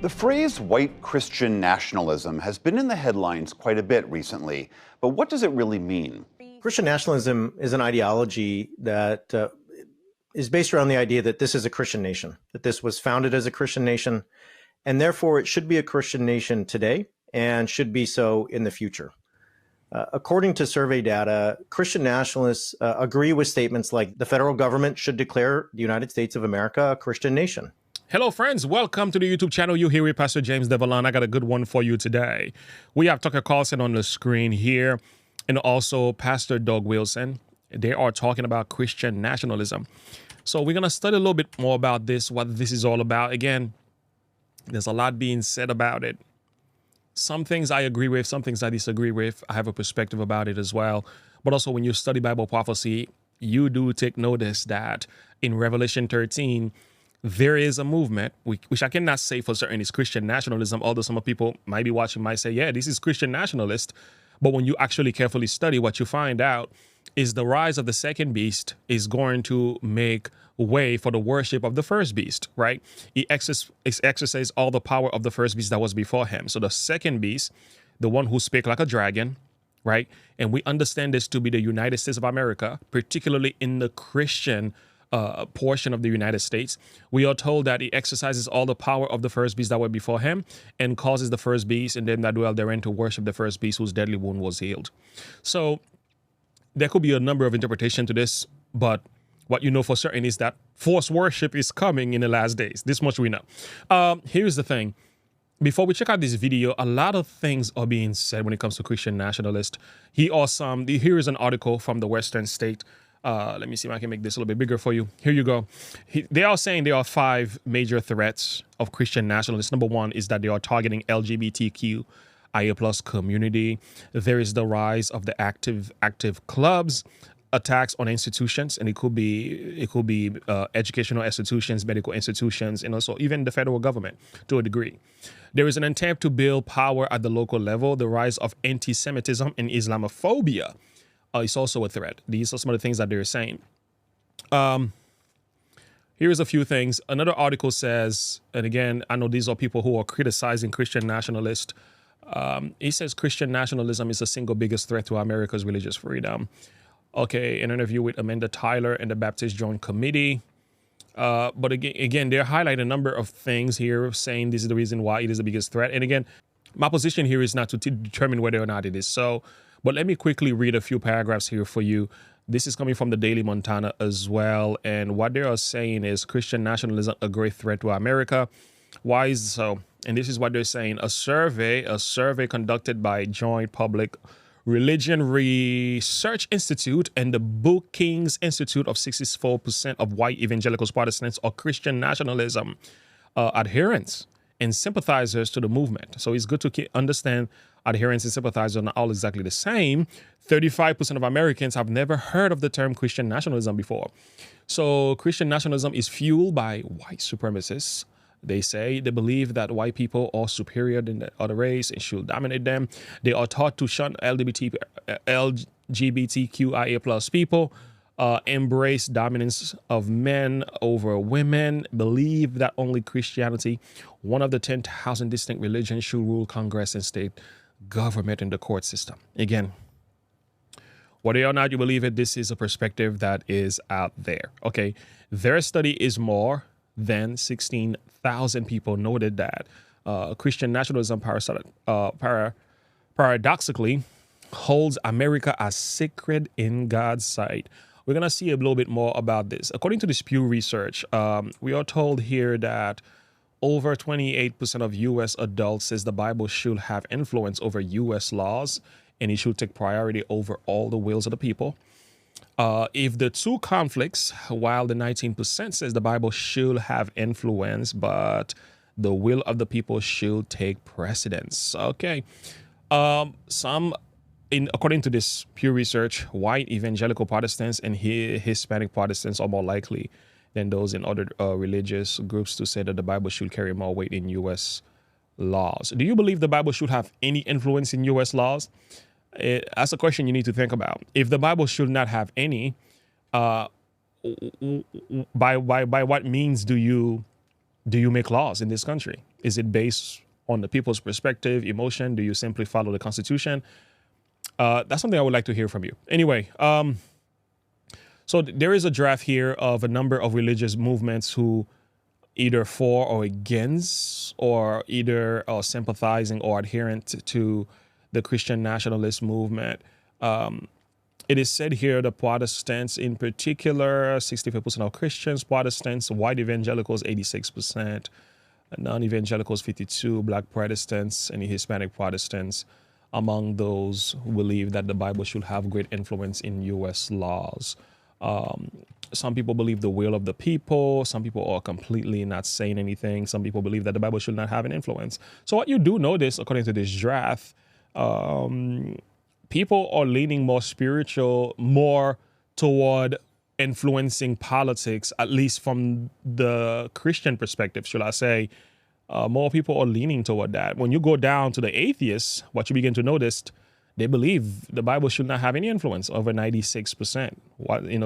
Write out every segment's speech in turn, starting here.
The phrase white Christian nationalism has been in the headlines quite a bit recently, but what does it really mean? Christian nationalism is an ideology that is based around the idea that this is a Christian nation, that this was founded as a Christian nation, and therefore it should be a Christian nation today and should be so in the future. According to survey data, Christian nationalists agree with statements like the federal government should declare the United States of America a Christian nation. Hello, friends. Welcome to the YouTube channel. You're here with Pastor James Devalon. I got a good one for you today. We have Tucker Carlson on the screen here and also Pastor Doug Wilson. They are talking about Christian nationalism. So we're going to study a little bit more about this, what this is all about. Again, there's a lot being said about it. Some things I agree with, some things I disagree with. I have a perspective about it as well. But also when you study Bible prophecy, you do take notice that in Revelation 13, there is a movement, which I cannot say for certain is Christian nationalism, although some people might be watching might say, yeah, this is Christian nationalist. But when you actually carefully study, what you find out is the rise of the second beast is going to make way for the worship of the first beast, right? He exercised all the power of the first beast that was before him. So the second beast, the one who spake like a dragon, right? And we understand this to be the United States of America, particularly in the Christian portion of the United States. We are told that he exercises all the power of the first beast that were before him and causes the first beast and them that dwell therein to worship the first beast whose deadly wound was healed. So there could be a number of interpretations to this, but what you know for certain is that forced worship is coming in the last days. This much we know. Here's the thing. Before we check out this video, a lot of things are being said when it comes to Christian nationalist. Here is an article from the Western State. Let me see if I can make this a little bit bigger for you. Here you go. They are saying there are 5 major threats of Christian nationalists. Number 1 is that they are targeting LGBTQIA plus community. There is the rise of the active clubs, attacks on institutions, and it could be educational institutions, medical institutions, and also even the federal government to a degree. There is an attempt to build power at the local level. The rise of anti-Semitism and Islamophobia is also a threat. These are some of the things that they're saying. Here's a few things. Another article says, and again, I know these are people who are criticizing Christian nationalists. It says Christian nationalism is the single biggest threat to America's religious freedom. Okay, an interview with Amanda Tyler and the Baptist Joint Committee. But again, they're highlighting a number of things here, saying this is the reason why it is the biggest threat. And again, my position here is not to determine whether or not it is so. But let me quickly read a few paragraphs here for you. This is coming from the Daily Montana as well. And what they are saying is Christian nationalism, a great threat to America. Why is so? And this is what they're saying. A survey conducted by Joint Public Religion Research Institute and the Brookings Institute of 64% of white evangelicals Protestants are Christian nationalism adherents and sympathizers to the movement. So it's good to understand adherents and sympathizers are not all exactly the same. 35% of Americans have never heard of the term Christian nationalism before. So Christian nationalism is fueled by white supremacists. They say they believe that white people are superior than the other race and should dominate them. They are taught to shun LGBTQIA plus people, embrace dominance of men over women, believe that only Christianity, one of the 10,000 distinct religions, should rule Congress and state government and the court system. Again, whether or not you believe it, this is a perspective that is out there. Okay, their study is more than 16,000 people noted that Christian nationalism paradoxically holds America as sacred in God's sight. We're going to see a little bit more about this. According to this Pew Research, we are told here that over 28% of U.S. adults says the Bible should have influence over U.S. laws and it should take priority over all the wills of the people. If the two conflicts, while the 19% says the Bible should have influence, but the will of the people should take precedence. Okay. According to this Pew Research, white evangelical Protestants and Hispanic Protestants are more likely than those in other religious groups to say that the Bible should carry more weight in U.S. laws. Do you believe the Bible should have any influence in U.S. laws? That's a question you need to think about. If the Bible should not have any, by what means do you do you make laws in this country? Is it based on the people's perspective, emotion? Do you simply follow the Constitution? That's something I would like to hear from you. Anyway, so there is a draft here of a number of religious movements who either for or against, or either sympathizing or adherent to the Christian nationalist movement. It is said here the Protestants in particular, 65% of Christians, Protestants, white evangelicals, 86%, non-evangelicals, 52%, black Protestants, and Hispanic Protestants among those who believe that the Bible should have great influence in U.S. laws. Some people believe the will of the people. Some people are completely not saying anything. Some people believe that the Bible should not have an influence. So what you do notice, according to this draft, people are leaning more spiritual, more toward influencing politics, at least from the Christian perspective, should I say. More people are leaning toward that. When you go down to the atheists, what you begin to notice, they believe the Bible should not have any influence, over 96%.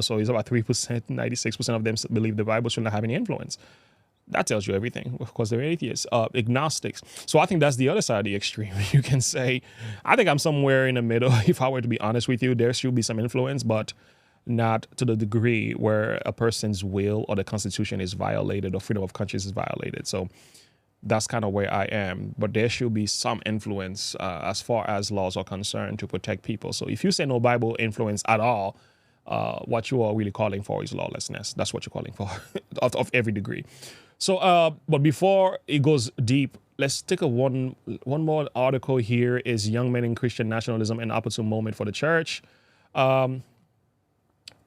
So it's about 3%, 96% of them believe the Bible should not have any influence. That tells you everything. Of course, they're atheists, agnostics. So I think that's the other side of the extreme. You can say, I think I'm somewhere in the middle. If I were to be honest with you, there should be some influence, but not to the degree where a person's will or the Constitution is violated or freedom of conscience is violated. So that's kind of where I am. But there should be some influence as far as laws are concerned to protect people. So if you say no Bible influence at all, what you are really calling for is lawlessness. That's what you're calling for of every degree. So, but before it goes deep, let's take one more article here is Young Men in Christian Nationalism, an Opportune Moment for the Church.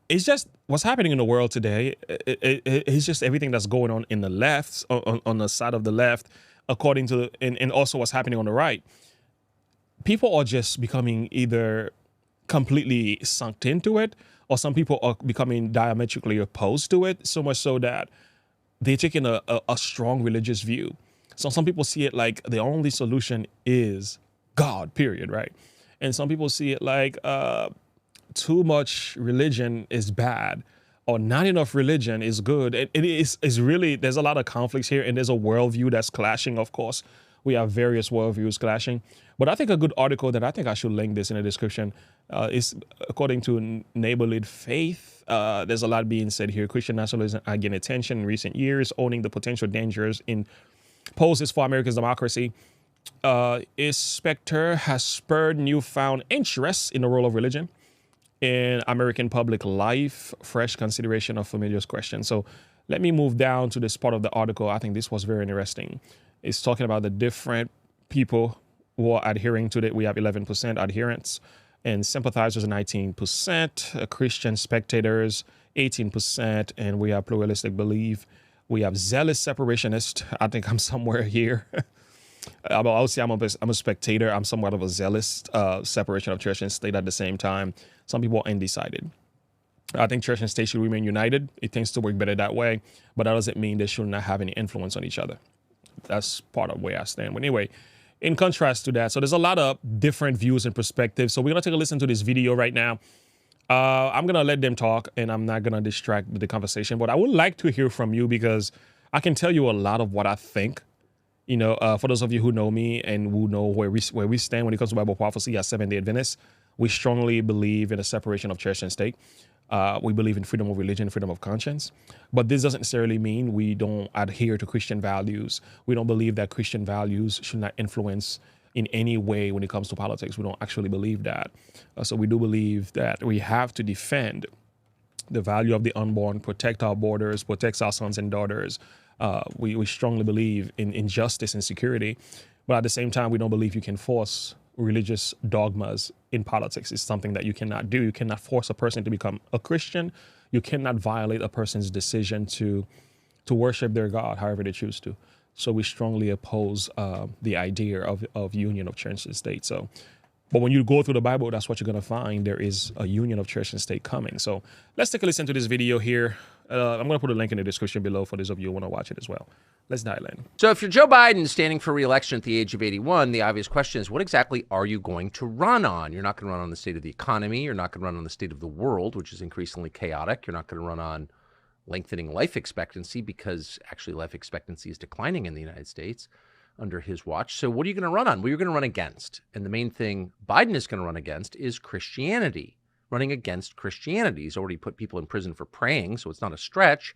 It's just what's happening in the world today. It's just everything that's going on in the left, on the side of the left, according to, and also what's happening on the right. People are just becoming either completely sunk into it, or some people are becoming diametrically opposed to it, so much so that they're taking a strong religious view. So some people see it like the only solution is God, period, right? And some people see it like too much religion is bad, or not enough religion is good. It is really, there's a lot of conflicts here, and there's a worldview that's clashing, of course. We have various worldviews clashing. But I think a good article that I think I should link this in the description is according to Neighborhood Faith. There's a lot being said here. Christian nationalism gained attention in recent years, owning the potential dangers in poses for America's democracy. Its specter has spurred newfound interest in the role of religion in American public life, fresh consideration of familiar questions. So let me move down to this part of the article. I think this was very interesting. It's talking about the different people who are adhering to it. We have 11% adherents, and sympathizers 19%, Christian spectators 18%, and we have pluralistic belief. We have zealous separationists. I think I'm somewhere here. I'll say I'm a spectator. I'm somewhat of a zealous separation of church and state at the same time. Some people are undecided. I think church and state should remain united. It tends to work better that way, but that doesn't mean they should not have any influence on each other. That's part of where I stand. But anyway, in contrast to that, so there's a lot of different views and perspectives. So we're going to take a listen to this video right now. I'm going to let them talk, and I'm not going to distract the conversation, but I would like to hear from you, because I can tell you a lot of what I think. You know, for those of you who know me and who know where we stand when it comes to Bible prophecy as Seventh-day Adventists, we strongly believe in a separation of church and state. We believe in freedom of religion, freedom of conscience. But this doesn't necessarily mean we don't adhere to Christian values. We don't believe that Christian values should not influence in any way when it comes to politics. We don't actually believe that. So we do believe that we have to defend the value of the unborn, protect our borders, protect our sons and daughters. We strongly believe in justice and security, but at the same time, we don't believe you can force religious dogmas in politics. It's something that you cannot do. You cannot force a person to become a Christian. You cannot violate a person's decision to worship their God, however they choose to. So we strongly oppose the idea of union of church and state. So, but when you go through the Bible, that's what you're going to find. There is a union of church and state coming. So let's take a listen to this video here. I'm going to put a link in the description below for those of you who want to watch it as well. Let's dial in. So if you're Joe Biden standing for re-election at the age of 81, the obvious question is, what exactly are you going to run on? You're not going to run on the state of the economy. You're not going to run on the state of the world, which is increasingly chaotic. You're not going to run on lengthening life expectancy, because actually life expectancy is declining in the United States under his watch. So what are you going to run on? Well, you're going to run against. And the main thing Biden is going to run against is Christianity, running against Christianity. He's already put people in prison for praying, so it's not a stretch.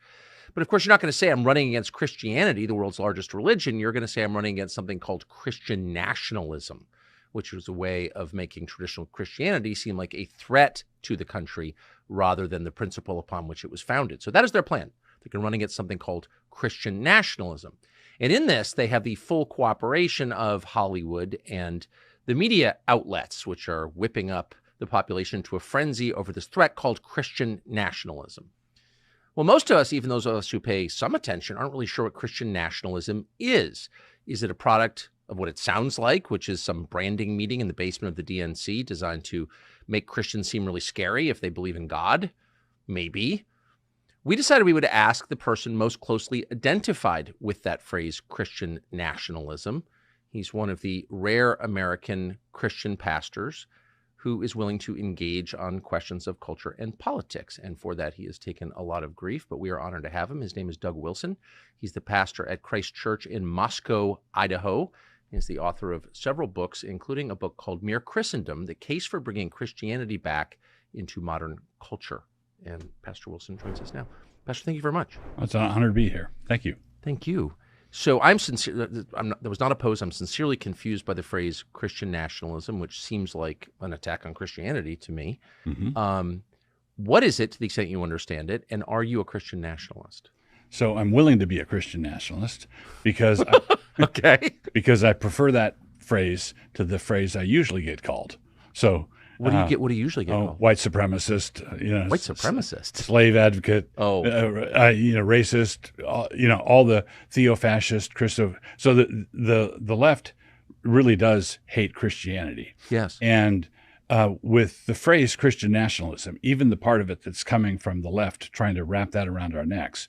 But of course, you're not going to say I'm running against Christianity, the world's largest religion. You're going to say I'm running against something called Christian nationalism, which was a way of making traditional Christianity seem like a threat to the country rather than the principle upon which it was founded. So that is their plan. They're going to run against something called Christian nationalism. And in this, they have the full cooperation of Hollywood and the media outlets, which are whipping up the population to a frenzy over this threat called Christian nationalism. Well, most of us, even those of us who pay some attention, aren't really sure what Christian nationalism is. Is it a product of what it sounds like, which is some branding meeting in the basement of the DNC designed to make Christians seem really scary if they believe in God? Maybe. We decided we would ask the person most closely identified with that phrase, Christian nationalism. He's one of the rare American Christian pastors who is willing to engage on questions of culture and politics. And for that, he has taken a lot of grief, but we are honored to have him. His name is Doug Wilson. He's the pastor at Christ Church in Moscow, Idaho. He's the author of several books, including a book called Mere Christendom, The Case for Bringing Christianity Back into Modern Culture. And Pastor Wilson joins us now. Pastor, thank you very much. It's an honor to be here. Thank you. Thank you. So I'm sincere. That was not opposed. I'm sincerely confused by the phrase Christian nationalism, which seems like an attack on Christianity to me. Mm-hmm. What is it, to the extent you understand it, and are you a Christian nationalist? So I'm willing to be a Christian nationalist because Okay. because I prefer that phrase to the phrase I usually get called. So What do you get? What do you usually get called? white supremacist, White supremacist. slave advocate, racist, all the theo-fascist, Christo. So the left really does hate Christianity. Yes. And with the phrase Christian nationalism, even the part of it that's coming from the left, trying to wrap that around our necks,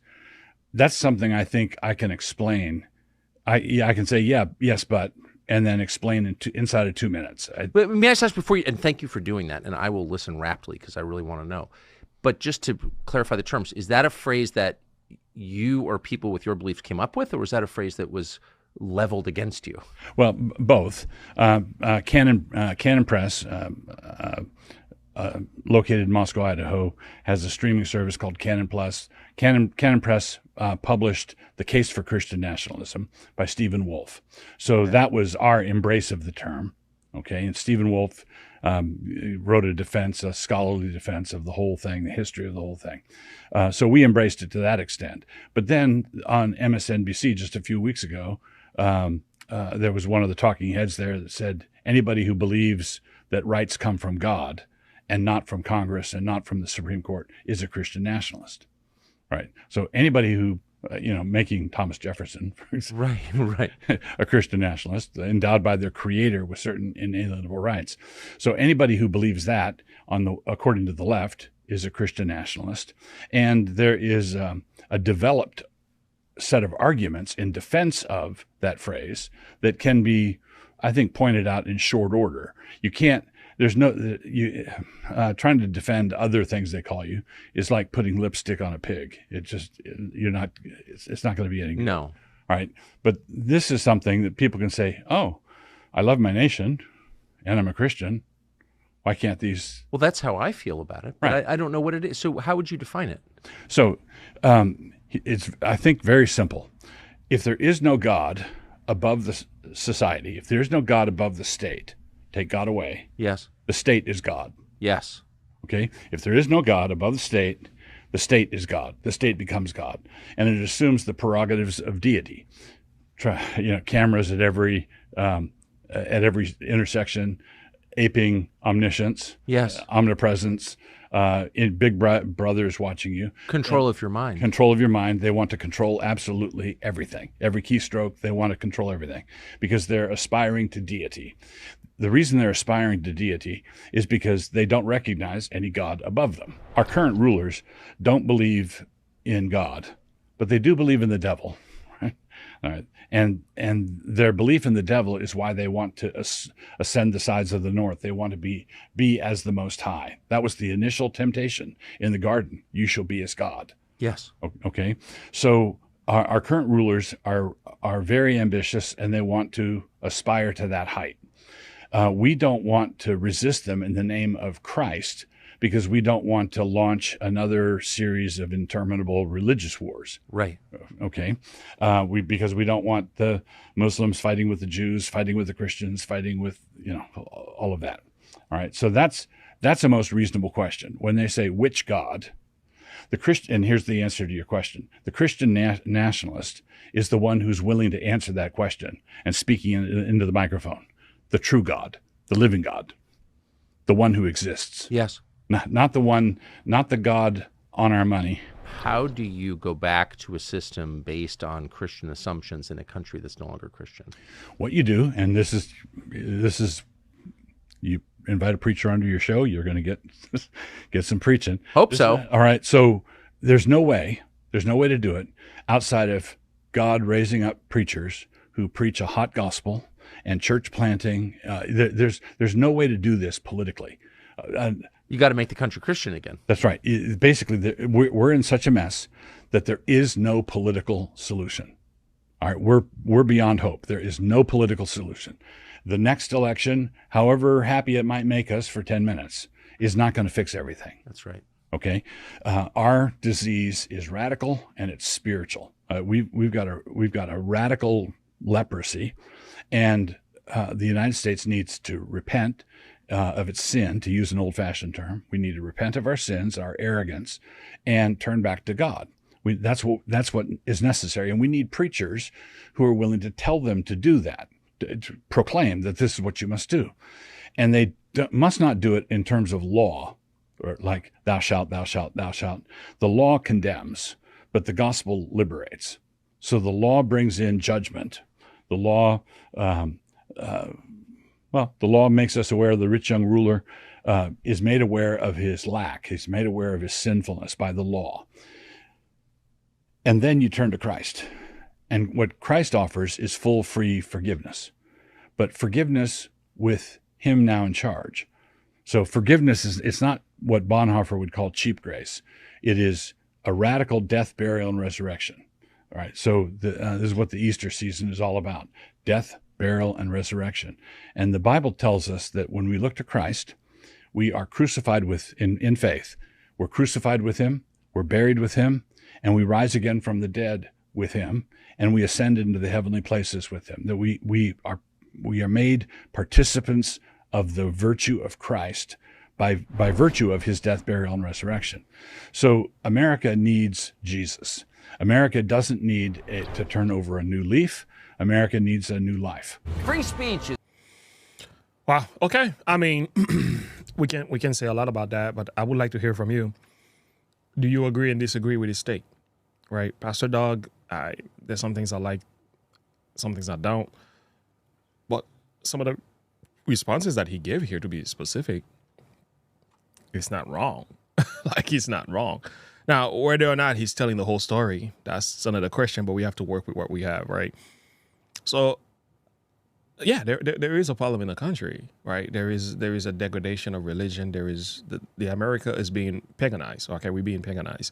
that's something I think I can explain. I can say, yes, but, and then explain inside of 2 minutes. But may I ask before you, and thank you for doing that, and I will listen raptly because I really want to know. But just to clarify the terms, is that a phrase that you or people with your beliefs came up with, or was that a phrase that was leveled against you? Well, both. Canon Press, located in Moscow, Idaho, has a streaming service called Canon Plus. Canon Press published The Case for Christian Nationalism by Stephen Wolfe. So that was our embrace of the term. Okay, and Stephen Wolfe wrote a scholarly defense of the whole thing, the history of the whole thing. So we embraced it to that extent. But then on MSNBC just a few weeks ago, there was one of the talking heads there that said, anybody who believes that rights come from God and not from Congress and not from the Supreme Court is a Christian nationalist. Right. So anybody who, making Thomas Jefferson, for example, Right. a Christian nationalist, endowed by their creator with certain inalienable rights. So anybody who believes that, according to the left, is a Christian nationalist. And there is a developed set of arguments in defense of that phrase that can be, I think, pointed out in short order. You can't. There's trying to defend other things they call you is like putting lipstick on a pig. It's not going to be any good. No. Right. But this is something that people can say, oh, I love my nation and I'm a Christian. Why can't these? Well, that's how I feel about it. But Right. I don't know what it is. So how would you define it? So it's, I think, very simple. If there is no God above the society, if there is no God above the state, take God away. Yes. The state is God. Yes. Okay? If there is no God above the state is God. The state becomes God. And it assumes the prerogatives of deity. Cameras at every intersection, aping omniscience, Yes. omnipresence, in Big Brother is watching you. Control of your mind. Control of your mind. They want to control absolutely everything. Every keystroke, they want to control everything because they're aspiring to deity. The reason they're aspiring to deity is because they don't recognize any God above them. Our current rulers don't believe in God, but they do believe in the devil. Right? All right. And their belief in the devil is why they want to ascend the sides of the north. They want to be as the Most High. That was the initial temptation in the garden. You shall be as God. Yes. Okay, so our current rulers are very ambitious, and they want to aspire to that height. We don't want to resist them in the name of Christ, because we don't want to launch another series of interminable religious wars. Right. Okay, because we don't want the Muslims fighting with the Jews, fighting with the Christians, fighting with all of that. All right, so that's a most reasonable question. When they say which God, the Christian, and here's the answer to your question: the Christian nationalist is the one who's willing to answer that question and speaking into the microphone. The true God, the living God, the one who exists. Yes. Not the God on our money. How do you go back to a system based on Christian assumptions in a country that's no longer Christian? What you do, and this is, you invite a preacher onto your show, you're going to get some preaching. Hope so. All right. So there's no way to do it outside of God raising up preachers who preach a hot gospel and church planting. There's no way to do this politically. You got to make the country Christian again. That's right. Basically, we're in such a mess that there is no political solution. All right, we're beyond hope. There is no political solution. The next election, however happy it might make us for 10 minutes, is not going to fix everything. That's right. Okay, our disease is radical and it's spiritual. We've got a radical leprosy, and the United States needs to repent of its sin, to use an old-fashioned term. We need to repent of our sins, our arrogance, and turn back to God. That's what is necessary, and we need preachers who are willing to tell them to do that, to proclaim that this is what you must do, and they must not do it in terms of law, or like thou shalt, thou shalt, thou shalt. The law condemns, but the gospel liberates. So the law brings in judgment. The law. The law makes us aware. The rich young ruler is made aware of his lack. He's made aware of his sinfulness by the law. And then you turn to Christ. And what Christ offers is full, free forgiveness. But forgiveness with him now in charge. So forgiveness it's not what Bonhoeffer would call cheap grace. It is a radical death, burial, and resurrection. All right. So this is what the Easter season is all about: death, burial, and resurrection. And the Bible tells us that when we look to Christ, we are crucified in faith. We're crucified with him, we're buried with him, and we rise again from the dead with him, and we ascend into the heavenly places with him. That we are made participants of the virtue of Christ by virtue of his death, burial, and resurrection. So America needs Jesus. America doesn't need to turn over a new leaf. America needs a new life. Free speech. Wow. Okay. I mean, we can say a lot about that, but I would like to hear from you. Do you agree and disagree with his take? Right, Pastor Doug. There's some things I like, some things I don't. But some of the responses that he gave here, to be specific, it's not wrong. Like, he's not wrong. Now, whether or not he's telling the whole story, that's another question. But we have to work with what we have, right? So, yeah, there is a problem in the country, right? There is a degradation of religion. There is the America is being paganized. Okay, we're being paganized.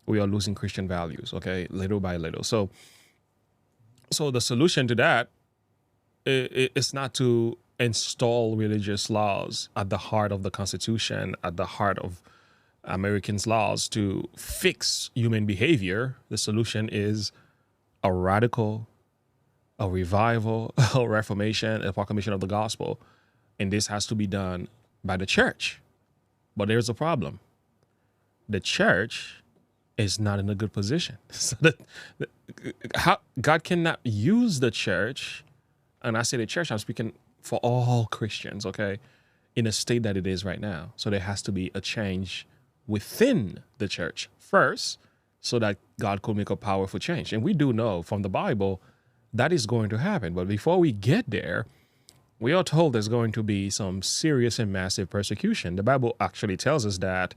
We are losing Christian values. Okay, little by little. So the solution to that is not to install religious laws at the heart of the Constitution, at the heart of Americans' laws to fix human behavior. The solution is a radical, a revival, a reformation, a proclamation of the gospel. And this has to be done by the church. But there's a problem. The church is not in a good position. So how God cannot use the church, and I say the church, I'm speaking for all Christians, okay, in a state that it is right now. So there has to be a change within the church first, so that God could make a powerful change. And we do know from the Bible that is going to happen. But before we get there, we are told there's going to be some serious and massive persecution. The Bible actually tells us that,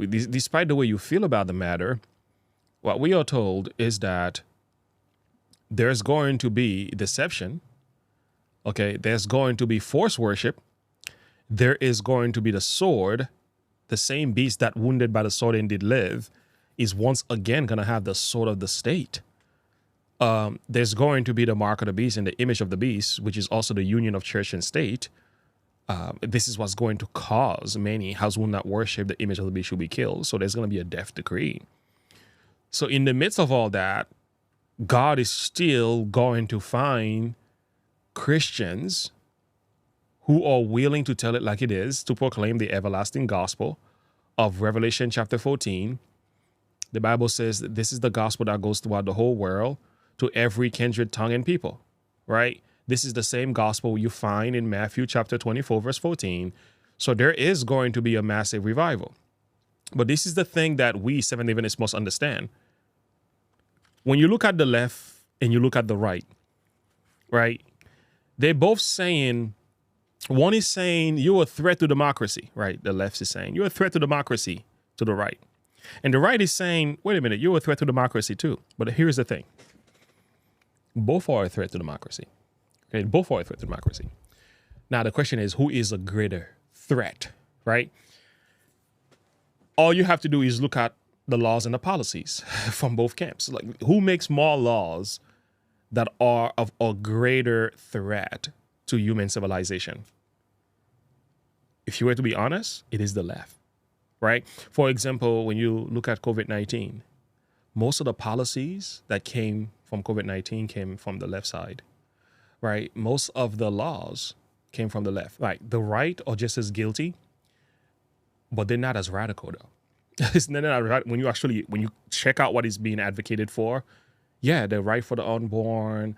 despite the way you feel about the matter, what we are told is that there's going to be deception. Okay, there's going to be false worship. There is going to be the sword, the same beast that wounded by the sword indeed live. is once again going to have the sword of the state. There's going to be the mark of the beast and the image of the beast, which is also the union of church and state. This is what's going to cause many houses will not worship the image of the beast should be killed. So there's going to be a death decree. So in the midst of all that, God is still going to find Christians who are willing to tell it like it is, to proclaim the everlasting gospel of Revelation chapter 14. The Bible says that this is the gospel that goes throughout the whole world to every kindred, tongue, and people, right? This is the same gospel you find in Matthew chapter 24, verse 14. So there is going to be a massive revival. But this is the thing that we Seventh-day Adventists must understand. When you look at the left and you look at the right, they're both saying, one is saying you're a threat to democracy, right? The left is saying you're a threat to democracy to the right. And the right is saying, wait a minute, you're a threat to democracy too. But here's the thing. Both are a threat to democracy. Okay, both are a threat to democracy. Now, the question is, who is a greater threat, right? All you have to do is look at the laws and the policies from both camps. Like, who makes more laws that are of a greater threat to human civilization? If you were to be honest, it is the left, right? For example, when you look at COVID-19, most of the policies that came from COVID-19 came from the left side, right? Most of the laws came from the left. Like, the right are just as guilty, but they're not as radical though. It's not right. When you check out what is being advocated for, yeah, the right for the unborn,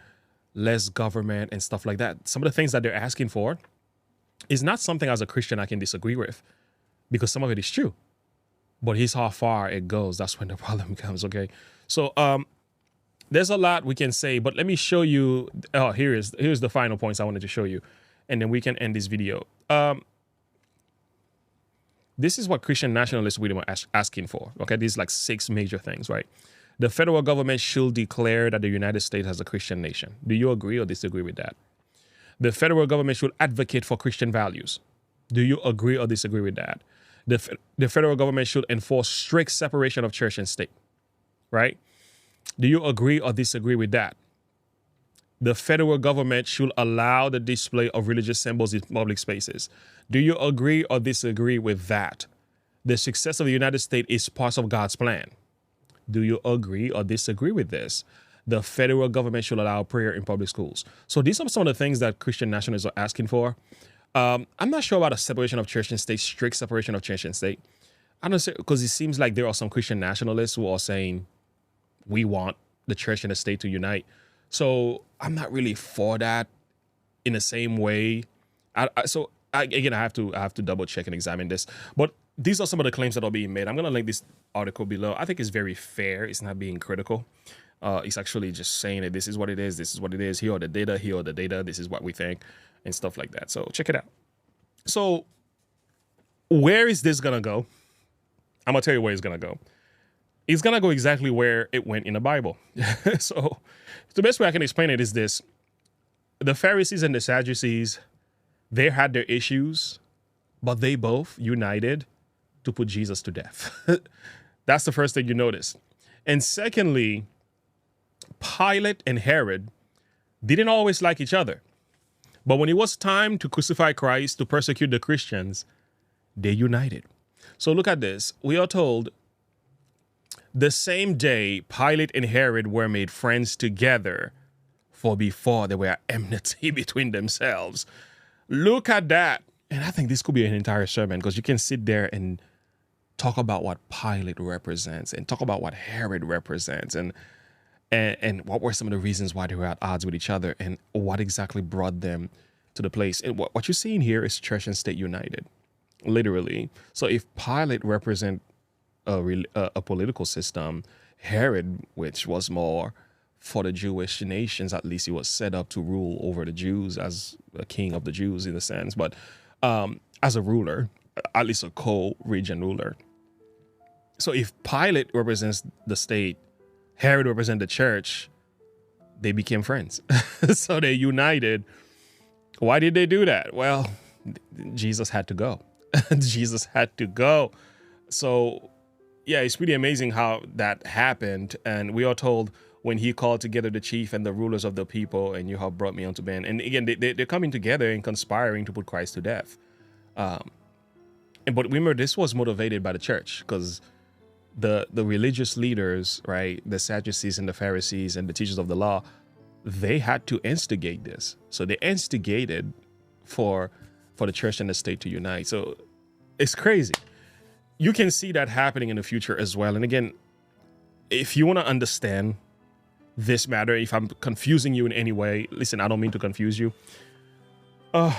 less government and stuff like that. Some of the things that they're asking for is not something as a Christian I can disagree with, because some of it is true. But here's how far it goes. That's when the problem comes, okay? So there's a lot we can say, but let me show you. Oh, here's the final points I wanted to show you, and then we can end this video. This is what Christian nationalists really were asking for, okay? These like 6 major things, right? The federal government should declare that the United States has a Christian nation. Do you agree or disagree with that? The federal government should advocate for Christian values. Do you agree or disagree with that? The federal government should enforce strict separation of church and state, right? Do you agree or disagree with that? The federal government should allow the display of religious symbols in public spaces. Do you agree or disagree with that? The success of the United States is part of God's plan. Do you agree or disagree with this? The federal government should allow prayer in public schools. So these are some of the things that Christian nationalists are asking for. I'm not sure about a separation of church and state, strict separation of church and state. I don't say, because it seems like there are some Christian nationalists who are saying we want the church and the state to unite. So I'm not really for that in the same way. I have to double check and examine this. But these are some of the claims that are being made. I'm going to link this article below. I think it's very fair. It's not being critical. It's actually just saying that this is what it is. This is what it is. Here are the data. This is what we think and stuff like that. So check it out. So where is this going to go? I'm going to tell you where it's going to go. It's going to go exactly where it went in the Bible. So the best way I can explain it is this. The Pharisees and the Sadducees, they had their issues, but they both united to put Jesus to death. That's the first thing you notice. And secondly, Pilate and Herod didn't always like each other. But when it was time to crucify Christ, to persecute the Christians, they united. So look at this. We are told the same day Pilate and Herod were made friends together, for before there were enmity between themselves. Look at that. And I think this could be an entire sermon, because you can sit there and talk about what Pilate represents and talk about what Herod represents and what were some of the reasons why they were at odds with each other and what exactly brought them to the place. And what you're seeing here is church and state united, literally. So if Pilate represent a political system, Herod, which was more for the Jewish nations, at least he was set up to rule over the Jews as a king of the Jews in a sense, but as a ruler, at least a co-region ruler. So if Pilate represents the state, Herod represents the church, they became friends. So they united. Why did they do that? Well, Jesus had to go. Jesus had to go. So yeah, it's pretty amazing how that happened. And we are told when he called together the chief and the rulers of the people, and you have brought me unto Ben. And again, they're coming together and conspiring to put Christ to death. But remember, this was motivated by the church, because the religious leaders, right, the Sadducees and the Pharisees and the teachers of the law, they had to instigate this. So they instigated for the church and the state to unite. So it's crazy. You can see that happening in the future as well. And again, if you want to understand this matter, if I'm confusing you in any way, listen, I don't mean to confuse you. I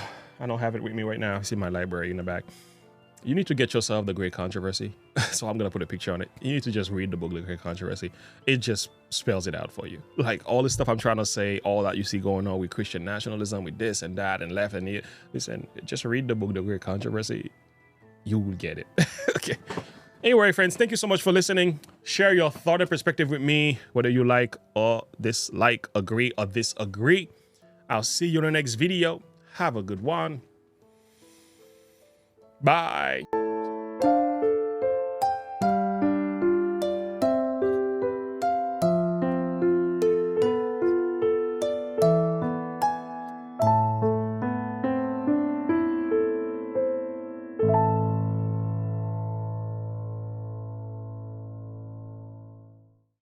don't have it with me right now. It's in my library in the back. You need to get yourself The Great Controversy. So I'm going to put a picture on it. You need to just read the book, The Great Controversy. It just spells it out for you. Like all the stuff I'm trying to say, all that you see going on with Christian nationalism, with this and that and left and it. Listen, just read the book, The Great Controversy. You will get it. Okay. Anyway, friends, thank you so much for listening. Share your thought and perspective with me, whether you like or dislike, agree or disagree. I'll see you in the next video. Have a good one. Bye.